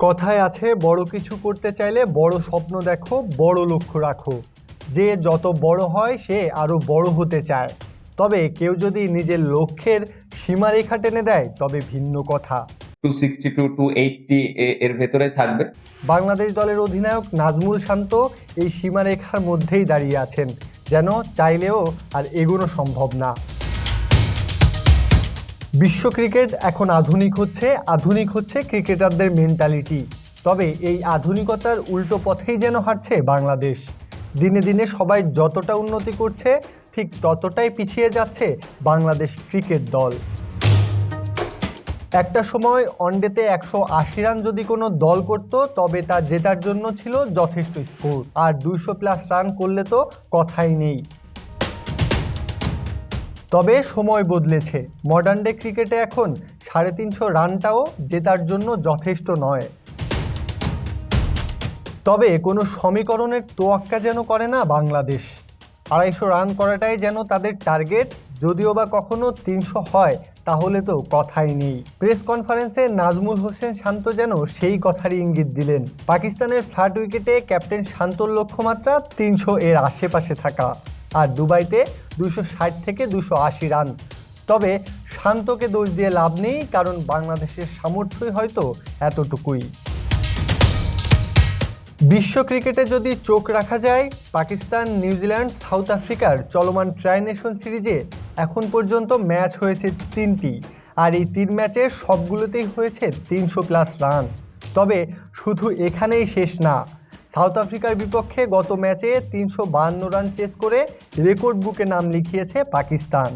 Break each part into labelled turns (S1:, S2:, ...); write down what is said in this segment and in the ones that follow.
S1: কথায় আছে বড় কিছু করতে চাইলে বড় স্বপ্ন দেখো, বড় লক্ষ্য রাখো। যে যত বড় হয় সে আরো বড় হতে চায়। তবে কেউ যদি নিজের লক্ষ্যের সীমারেখা টেনে দেয় তবে ভিন্ন কথা।
S2: 260 to 280 এর ভেতরে থাকবে।
S1: বাংলাদেশ দলের অধিনায়ক নাজমুল শান্ত এই সীমারেখার মধ্যেই দাঁড়িয়ে আছেন, যেন চাইলেও আর এগোনো সম্ভব না। বিশ্ব ক্রিকেট এখন আধুনিক হচ্ছে ক্রিকেটারদের মেন্টালিটি। তবে এই আধুনিকতার উল্টো পথেই যেন হাঁটছে বাংলাদেশ। দিনে দিনে সবাই যতটা উন্নতি করছে ঠিক ততটাই পিছিয়ে যাচ্ছে বাংলাদেশ ক্রিকেট দল। একটা সময় ওয়ানডেতে 180 রান যদি কোনো দল করত তবে তা জেতার জন্য ছিল যথেষ্ট স্কোর, আর 200+ রান করলে তো কথাই নেই। তবে সময় বদলেছে, মডার্ন ডে ক্রিকেটে এখন 350 রানটাও জেতার জন্য যথেষ্ট নয়। তবে কোনো সমীকরণের তোয়াক্কা যেন করে না বাংলাদেশ। 250 রান করাটাই যেন তাদের টার্গেট, যদিও বা কখনো 300 হয় তাহলে তো কথাই নেই। প্রেস কনফারেন্সে নাজমুল হোসেন শান্ত যেন সেই কথারই ইঙ্গিত দিলেন। পাকিস্তানের ফ্ল্যাট উইকেটে ক্যাপ্টেন শান্তর লক্ষ্যমাত্রা 300 এর আশেপাশে থাকা, আর দুবাইতে 260 থেকে 280 রান। তবে শান্তকে দোষ দিয়ে লাভ নেই, কারণ বাংলাদেশের সামর্থ্যই হয়তো এতটুকুই। বিশ্ব ক্রিকেটে যদি চোখ রাখা যায়, পাকিস্তান, নিউজিল্যান্ড, সাউথ আফ্রিকার চলমান ট্রাই নেশন সিরিজে এখন পর্যন্ত ম্যাচ হয়েছে 3টি, আর এই 3 ম্যাচের সবগুলোতেই হয়েছে 300+ রান। তবে শুধু এখানেই শেষ না, সাউথ আফ্রিকার বিপক্ষে গত ম্যাচে 352 রান চেস করে রেকর্ড বুকে নাম লিখিয়েছে পাকিস্তান।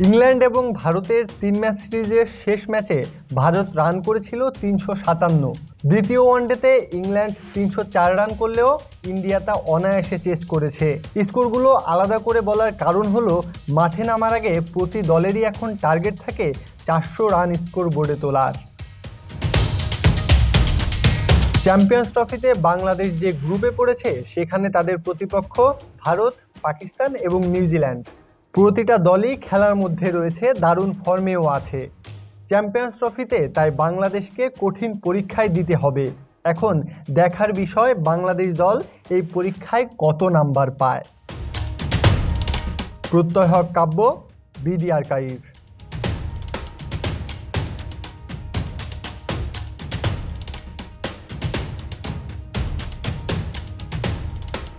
S1: ইংল্যান্ড এবং ভারতের 3 ম্যাচ সিরিজের শেষ ম্যাচে ভারত রান করেছিল 357। দ্বিতীয় ওয়ানডেতে ইংল্যান্ড 304 রান করলেও ইন্ডিয়া তা অনায়াসে চেস করেছে। স্কোরগুলো আলাদা করে বলার কারণ হলো, মাঠে নামার আগে প্রতি দলেরই এখন টার্গেট থাকে 400 রান স্কোর বোর্ডে তোলার। চ্যাম্পিয়ন্স ট্রফিতে বাংলাদেশ যে গ্রুপে পড়েছে সেখানে তাদের প্রতিপক্ষ ভারত, পাকিস্তান এবং নিউজিল্যান্ড। প্রতিটা দলই খেলার মধ্যে রয়েছে, দারুণ ফর্মেও আছে। চ্যাম্পিয়ন্স ট্রফিতে তাই বাংলাদেশকে কঠিন পরীক্ষায় দিতে হবে। এখন দেখার বিষয় বাংলাদেশ দল এই পরীক্ষায় কত নাম্বার পায়। প্রত্যয় হক কাব্য, বিডি আর্কাইভ।